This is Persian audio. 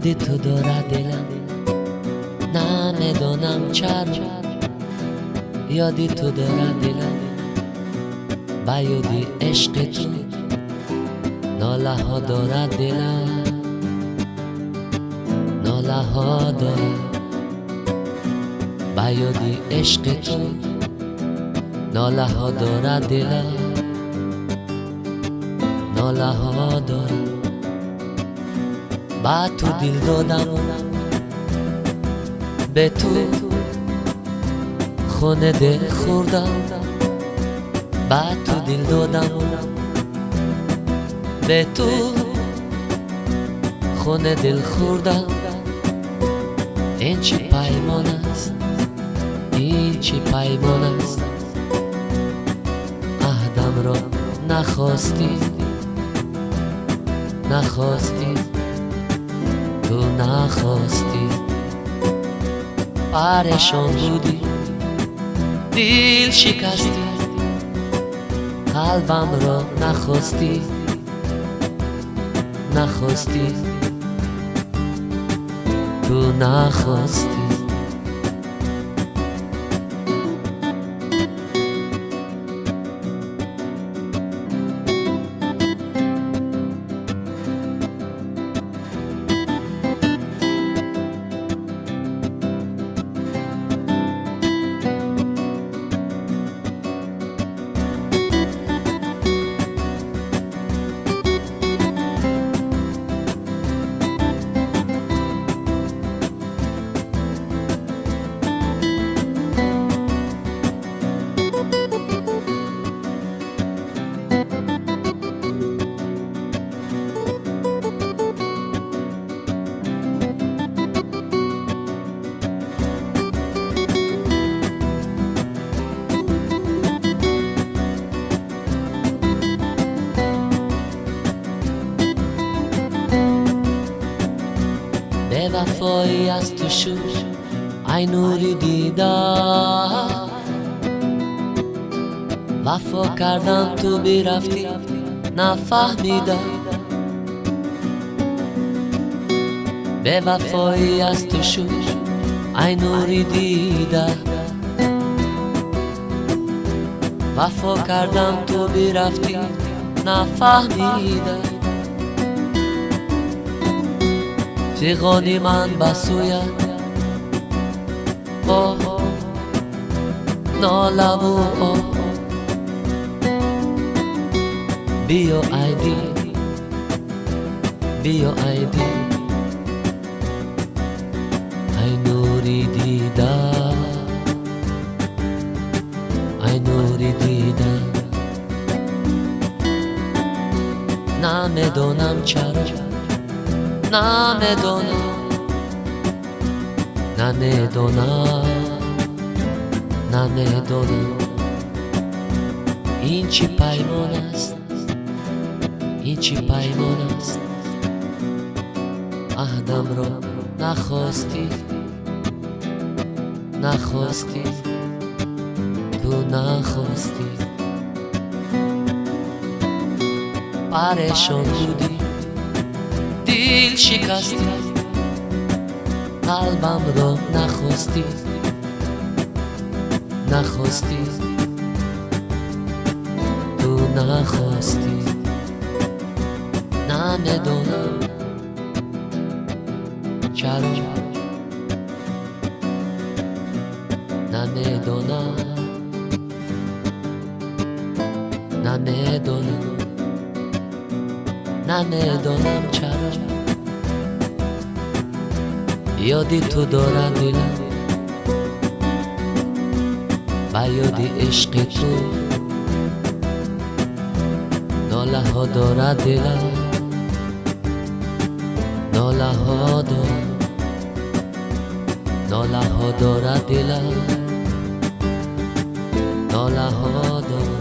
یادی تو دارد دلم، نمیدانم چرا یادی تو دارد دلم. با یادی عشق تو ناله ها دارد دلم، ناله ها دارد. با یادی عشق تو ناله ها دارد دلم، ناله ها دارد. با تو دل دادم، به تو خونه دل خوردم. با تو دل دادم، به تو خونه دل خوردم. این چی پیمان است، این چی پیمان است. عهدم را نخواستی، نخواستی، تو نخواستی. پریشان بودی، دل شکستی، قلبم را نخواستی، نخواستی، تو نخواستی. به وفایی از تو شد ای نوری دیدم. وفا کردم تو برفتی نفهمیدم. به وفایی از تو شد ای نوری دیدم. وفا کردم تو برفتی نفهمیدم. فغانی من بسویت با ناله و آه. بیا ای دل، بیا ای دل، ای نوری دیدم، ای نوری دیدم. نمیدانم چرا، نمیدانم، نمیدانم، نمیدانم. این چی پیمان است، این چی پیمان است. عهدم را نخواستی، نخواستی، تو نخواستی. پریشان بودی، دل شکستی، قلبم را نخواستی، نخواستی، تو نخواستی. نمیدانم چرا، نمیدانم، نمیدانم، نمیدانم چرا یادی تو دارد دلم. با یادی عشق تو ناله ها دارد دلم، ناله ها دارد، ناله ها دارد دلم، ناله ها دارد.